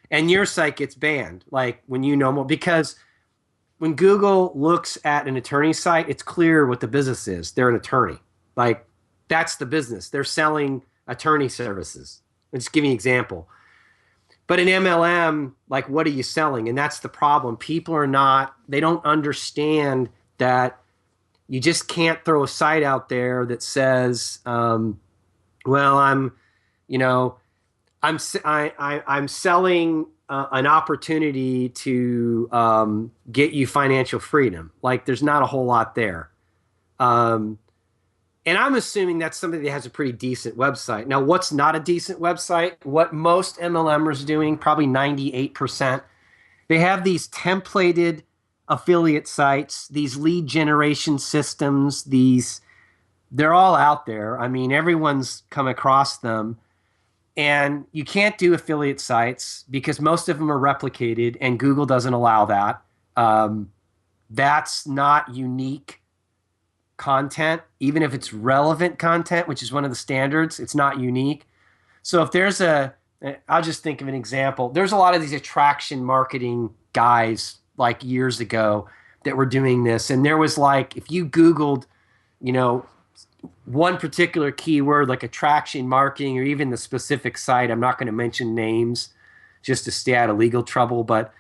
And your site gets banned, like when you know more. Because when Google looks at an attorney site, it's clear what the business is. They're an attorney. Like, that's the business. They're selling attorney services. I'll just give you an example. But in MLM, like, what are you selling? And that's the problem. People they don't understand that you just can't throw a site out there that says, I'm selling an opportunity to get you financial freedom. Like, there's not a whole lot there. And I'm assuming that's somebody that has a pretty decent website. Now, what's not a decent website? What most MLMers are doing, probably 98%, they have these templated affiliate sites, these lead generation systems, they're all out there. I mean, everyone's come across them. And you can't do affiliate sites because most of them are replicated, and Google doesn't allow that. That's not unique content, even if it's relevant content, which is one of the standards. It's not unique. So if there's I'll just think of an example. There's a lot of these attraction marketing guys like years ago that were doing this. And there was like, if you Googled, one particular keyword like attraction marketing or even the specific site, I'm not going to mention names just to stay out of legal trouble, but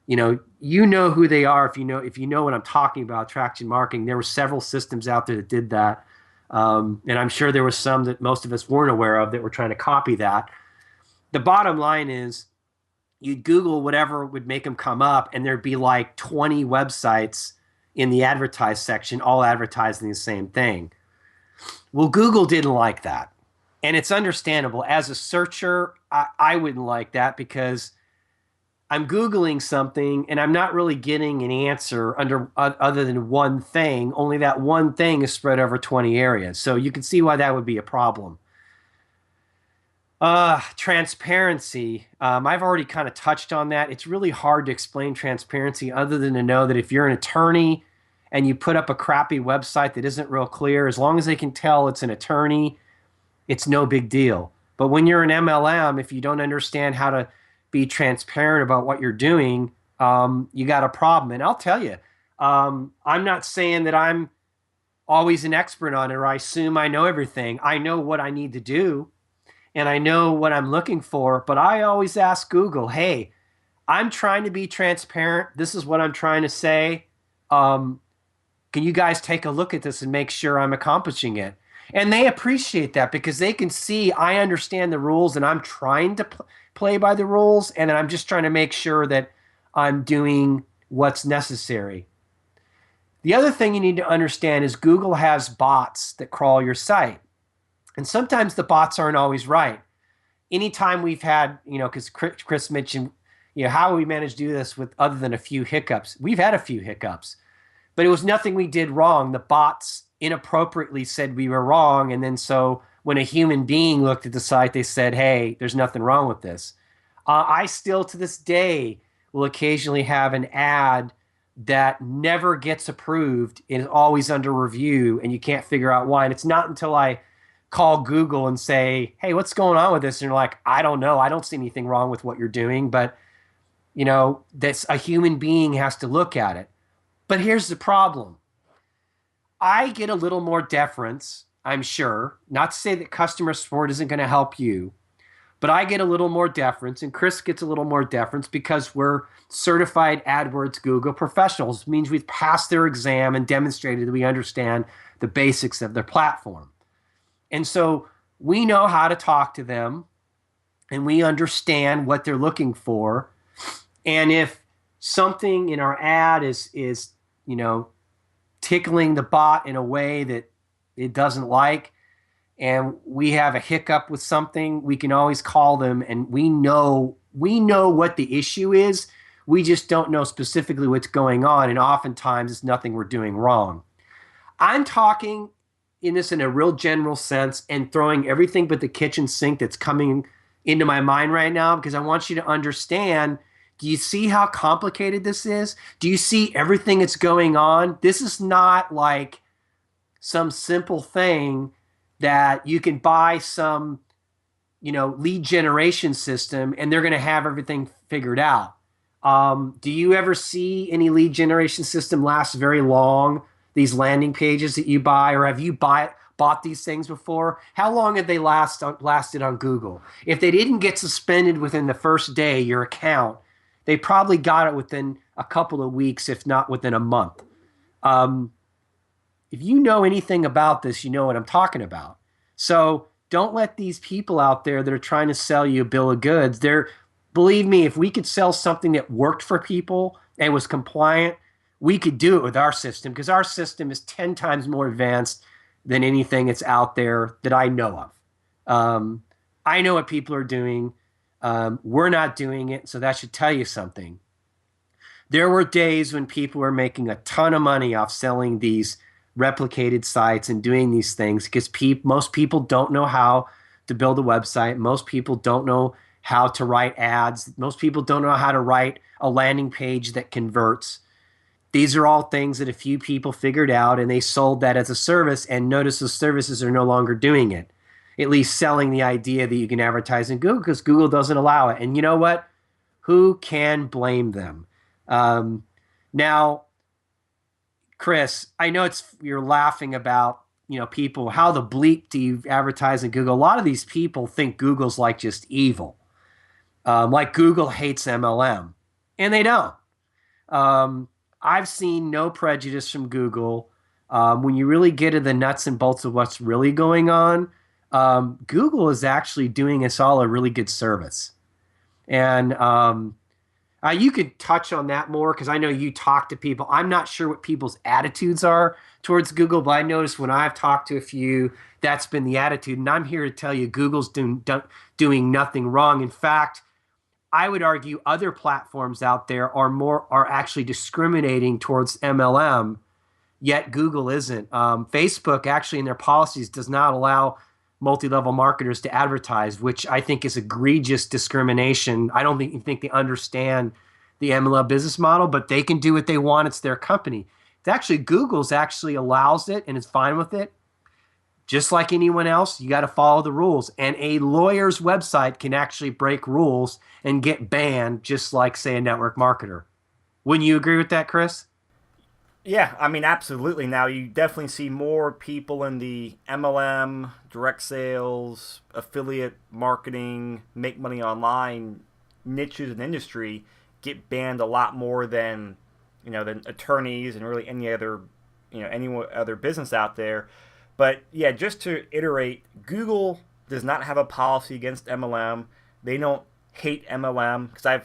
you know who they are if you know what I'm talking about, attraction marketing. There were several systems out there that did that. And I'm sure there was some that most of us weren't aware of that were trying to copy that. The bottom line is you'd Google whatever would make them come up, and there'd be like 20 websites in the advertise section, all advertising the same thing. Well, Google didn't like that. And it's understandable. As a searcher, I wouldn't like that because I'm Googling something and I'm not really getting an answer other than one thing. Only that one thing is spread over 20 areas. So you can see why that would be a problem. Transparency. I've already kind of touched on that. It's really hard to explain transparency other than to know that if you're an attorney and you put up a crappy website that isn't real clear, as long as they can tell it's an attorney, it's no big deal. But when you're an MLM, if you don't understand how to be transparent about what you're doing, you got a problem. And I'll tell you, I'm not saying that I'm always an expert on it or I assume I know everything. I know what I need to do and I know what I'm looking for, but I always ask Google, hey, I'm trying to be transparent. This is what I'm trying to say. Can you guys take a look at this and make sure I'm accomplishing it? And they appreciate that because they can see I understand the rules and I'm trying to play by the rules, and I'm just trying to make sure that I'm doing what's necessary. The other thing you need to understand is Google has bots that crawl your site. And sometimes the bots aren't always right. Anytime we've had, because Chris mentioned, how we managed to do this with other than a few hiccups. We've had a few hiccups, but it was nothing we did wrong. The bots inappropriately said we were wrong. And then so when a human being looked at the site, they said, hey, there's nothing wrong with this. I still to this day will occasionally have an ad that never gets approved and is always under review, and you can't figure out why. And it's not until I call Google and say, hey, what's going on with this? And they're like, I don't know. I don't see anything wrong with what you're doing. But, that's a human being has to look at it. But here's the problem. I get a little more deference, I'm sure. Not to say that customer support isn't going to help you, but I get a little more deference, and Chris gets a little more deference because we're certified AdWords Google professionals. It means we've passed their exam and demonstrated that we understand the basics of their platform. And so we know how to talk to them, and we understand what they're looking for. And if something in our ad is tickling the bot in a way that it doesn't like, and we have a hiccup with something, we can always call them, and we know what the issue is. We just don't know specifically what's going on, and oftentimes it's nothing we're doing wrong. I'm talking in a real general sense and throwing everything but the kitchen sink that's coming into my mind right now because I want you to understand. Do you see how complicated this is? Do you see everything that's going on? This is not like some simple thing that you can buy some, lead generation system and they're going to have everything figured out. Do you ever see any lead generation system last very long? These landing pages that you buy, or have you bought these things before? How long have they lasted on Google? If they didn't get suspended within the first day, your account, they probably got it within a couple of weeks, if not within a month. If you know anything about this, you know what I'm talking about. So don't let these people out there that are trying to sell you a bill of goods. Believe me, if we could sell something that worked for people and was compliant, we could do it with our system because our system is 10 times more advanced than anything that's out there that I know of. I know what people are doing. We're not doing it, so that should tell you something. There were days when people were making a ton of money off selling these replicated sites and doing these things because most people don't know how to build a website. Most people don't know how to write ads. Most people don't know how to write a landing page that converts. These are all things that a few people figured out, and they sold that as a service, and notice those services are no longer doing it, at least selling the idea that you can advertise in Google, because Google doesn't allow it. And you know what? Who can blame them? Now, Chris, I know you're laughing about, people, how the bleep do you advertise in Google? A lot of these people think Google's like just evil. Like Google hates MLM, and they don't. I've seen no prejudice from Google. When you really get to the nuts and bolts of what's really going on, Google is actually doing us all a really good service. And you could touch on that more, because I know you talk to people. I'm not sure what people's attitudes are towards Google, but I noticed when I've talked to a few, that's been the attitude. And I'm here to tell you Google's doing nothing wrong. In fact, I would argue other platforms out there are actually discriminating towards MLM, yet Google isn't. Facebook actually in their policies does not allow multi-level marketers to advertise, which I think is egregious discrimination. I don't think they understand the MLM business model, but they can do what they want. It's their company. It's actually Google's actually allows it and is fine with it. Just like anyone else, you got to follow the rules. And a lawyer's website can actually break rules and get banned, just like, say, a network marketer. Wouldn't you agree with that, Chris? Yeah, I mean, absolutely. Now, you definitely see more people in the MLM, direct sales, affiliate marketing, make money online niches and industry get banned a lot more than, than attorneys and really any other business out there. But yeah, just to iterate, Google does not have a policy against MLM. They don't hate MLM, because I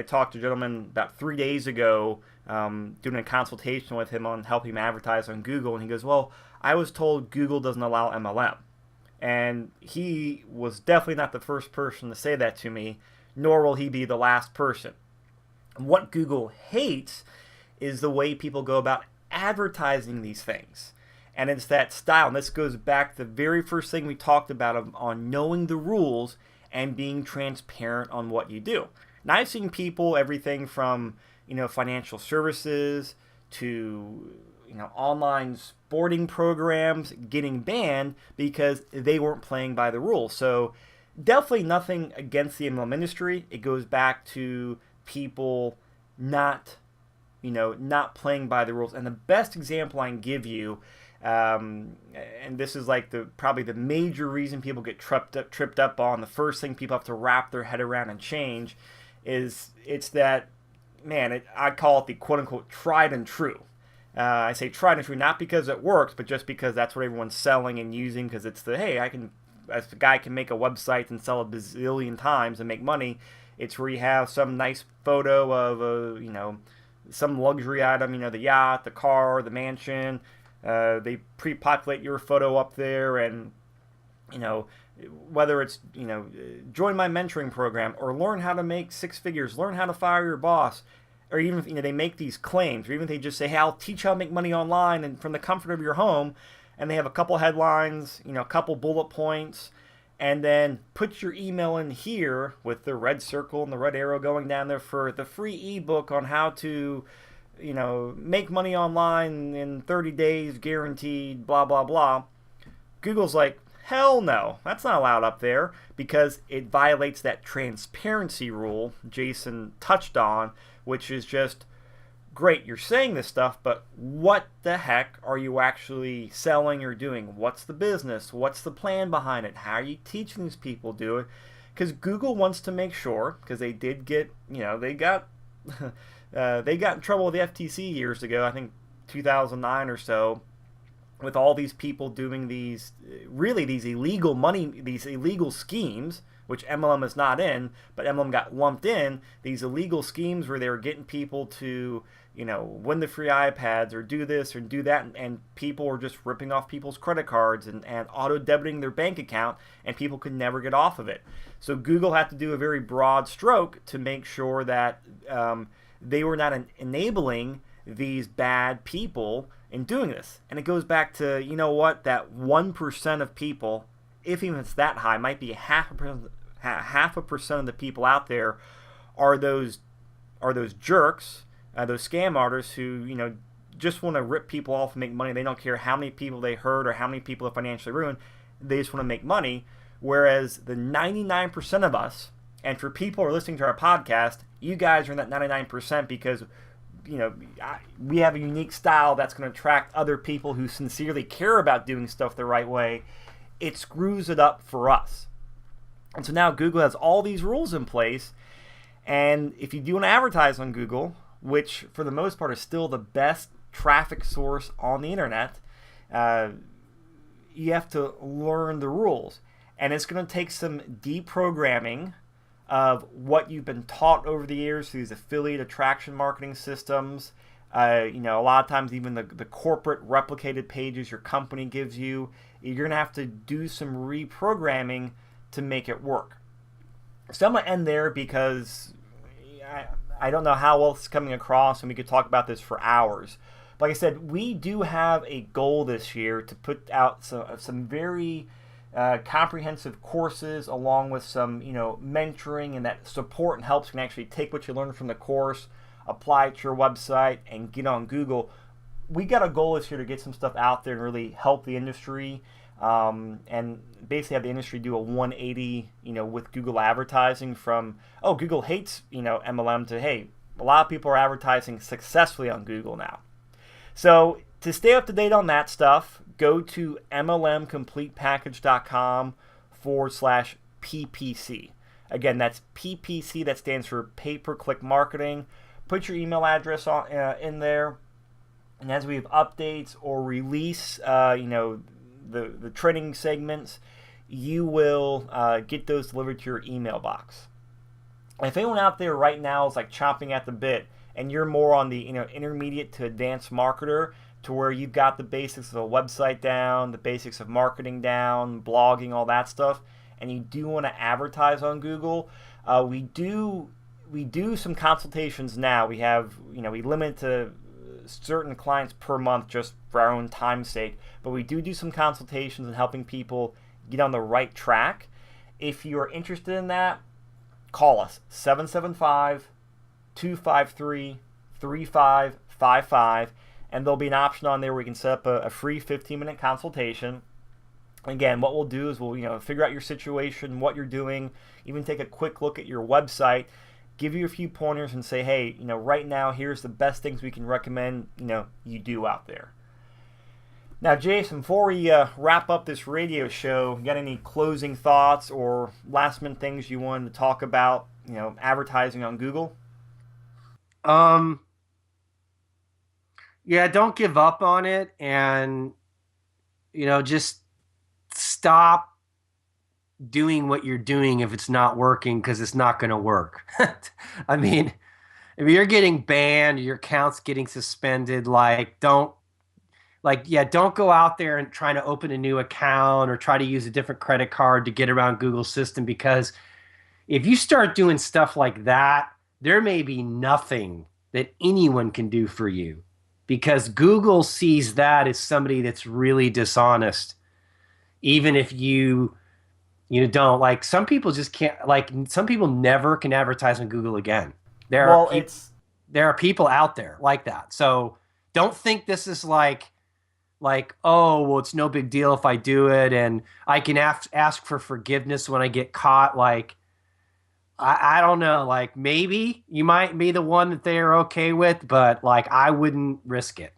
talked to a gentleman about 3 days ago, doing a consultation with him on helping him advertise on Google, and he goes, well, I was told Google doesn't allow MLM. And he was definitely not the first person to say that to me, nor will he be the last person. What Google hates is the way people go about advertising these things. And it's that style. And this goes back to the very first thing we talked about on knowing the rules and being transparent on what you do. Now, I've seen people, everything from, financial services to, online sporting programs getting banned because they weren't playing by the rules. So definitely nothing against the MLM industry. It goes back to people not playing by the rules. And the best example I can give you, and this is like probably the major reason people get tripped up on, the first thing people have to wrap their head around and change, is it's that, I call it the quote-unquote tried and true. I say tried and true not because it works, but just because that's what everyone's selling and using, because it's as the guy can make a website and sell a bazillion times and make money. It's where you have some nice photo of some luxury item, the yacht, the car, the mansion. They pre-populate your photo up there, and whether it's join my mentoring program or learn how to make six figures, learn how to fire your boss, or even if they make these claims, or even if they just say, hey, I'll teach you how to make money online and from the comfort of your home, and they have a couple headlines, a couple bullet points, and then put your email in here with the red circle and the red arrow going down there for the free ebook on how to make money online in 30 days, guaranteed, blah, blah, blah. Google's like, hell no, that's not allowed up there, because it violates that transparency rule Jason touched on, which is just, great, you're saying this stuff, but what the heck are you actually selling or doing? What's the business? What's the plan behind it? How are you teaching these people to do it? Because Google wants to make sure, because they did get, they got... they got in trouble with the FTC years ago, I think 2009 or so, with all these people doing these illegal schemes, which MLM is not in, but MLM got lumped in, these illegal schemes where they were getting people to, win the free iPads or do this or do that, and people were just ripping off people's credit cards and auto-debiting their bank account, and people could never get off of it. So Google had to do a very broad stroke to make sure that they were not enabling these bad people in doing this. And it goes back to, that 1% of people, if even it's that high, might be half a percent of the people out there are those jerks those scam artists who, just want to rip people off and make money. They don't care how many people they hurt or how many people they financially ruin. They just want to make money. Whereas the 99% of us, and for people who are listening to our podcast, you guys are in that 99% because, we have a unique style that's going to attract other people who sincerely care about doing stuff the right way. It screws it up for us. And so now Google has all these rules in place. And if you do want to advertise on Google, which for the most part is still the best traffic source on the internet, you have to learn the rules. And it's going to take some deprogramming of what you've been taught over the years through these affiliate attraction marketing systems. A lot of times even the corporate replicated pages your company gives you, you're going to have to do some reprogramming to make it work. So I'm going to end there because I don't know how else it's coming across, and we could talk about this for hours. Like I said, we do have a goal this year to put out some very comprehensive courses along with some mentoring and that support and helps. You can actually take what you learn from the course, apply it to your website, and get on Google. We got a goal this year to get some stuff out there and really help the industry, and basically have the industry do a 180 with Google advertising from, oh, Google hates MLM, to, hey, a lot of people are advertising successfully on Google now. So to stay up to date on that stuff, go to mlmcompletepackage.com/PPC. Again, that's PPC. That stands for pay-per-click marketing. Put your email address in there, and as we have updates or release, the training segments, you will get those delivered to your email box. And if anyone out there right now is like chomping at the bit, and you're more on the intermediate to advanced marketer, to where you've got the basics of a website down, the basics of marketing down, blogging, all that stuff, and you do want to advertise on Google, we do some consultations now. We have, we limit to certain clients per month just for our own time's sake, but we do some consultations and helping people get on the right track. If you are interested in that, call us, 775-253-3555, and there'll be an option on there where you can set up a free 15-minute consultation. Again, what we'll do is we'll figure out your situation, what you're doing, even take a quick look at your website, give you a few pointers, and say, hey, right now here's the best things we can recommend you do out there. Now, Jason, before we wrap up this radio show, you got any closing thoughts or last minute things you wanted to talk about, advertising on Google? Yeah, don't give up on it, and just stop doing what you're doing if it's not working, because it's not going to work. I mean, if you're getting banned, your account's getting suspended, don't go out there and try to open a new account or try to use a different credit card to get around Google's system, because if you start doing stuff like that, there may be nothing that anyone can do for you, because Google sees that as somebody that's really dishonest. Even if you don't, like, some people just can't, like, some people never can advertise on Google again. There are people out there like that. So don't think this is like, oh, well, it's no big deal if I do it and I can ask for forgiveness when I get caught. Like, I don't know, like, maybe you might be the one that they're okay with, but like, I wouldn't risk it.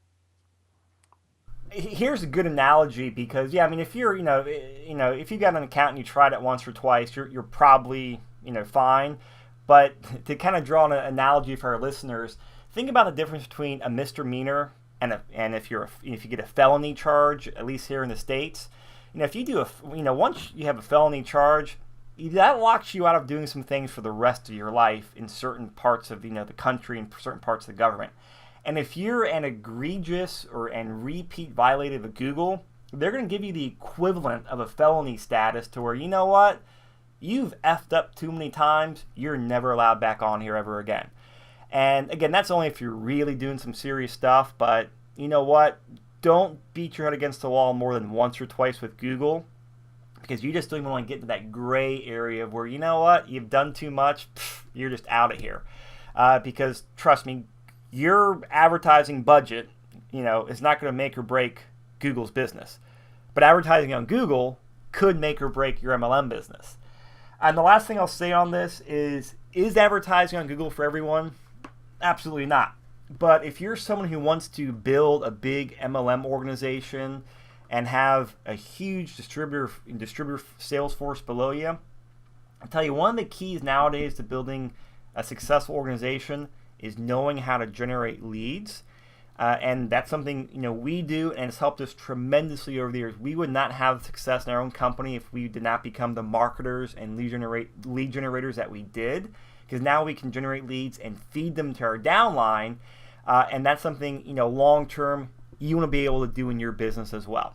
Here's a good analogy, because if you're if you got an account and you tried it once or twice, you're probably fine. But to kind of draw an analogy for our listeners, think about the difference between a misdemeanor and if you get a felony charge, at least here in the States. If you do once you have a felony charge, that locks you out of doing some things for the rest of your life in certain parts of the country and certain parts of the government. And if you're an egregious and repeat violator of Google, they're going to give you the equivalent of a felony status, to where, you've effed up too many times, you're never allowed back on here ever again. And again, that's only if you're really doing some serious stuff, but you know what? Don't beat your head against the wall more than once or twice with Google, because you just don't even want to get into that gray area of where, you've done too much, you're just out of here. Because trust me, your advertising budget, is not going to make or break Google's business. But advertising on Google could make or break your MLM business. And the last thing I'll say on this is advertising on Google for everyone? Absolutely not. But if you're someone who wants to build a big MLM organization and have a huge distributor sales force below you, I'll tell you, one of the keys nowadays to building a successful organization is knowing how to generate leads. And that's something we do, and it's helped us tremendously over the years. We would not have success in our own company if we did not become the marketers and lead generators that we did, because now we can generate leads and feed them to our downline, and that's something long term you want to be able to do in your business as well.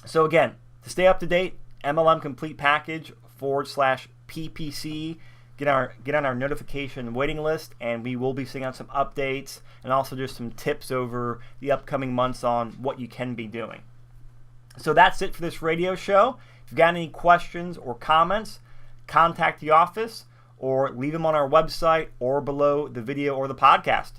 So again, to stay up to date, MLM Complete Package /PPC. Get on our notification waiting list, and we will be sending out some updates and also just some tips over the upcoming months on what you can be doing. So that's it for this radio show. If you've got any questions or comments, contact the office or leave them on our website or below the video or the podcast.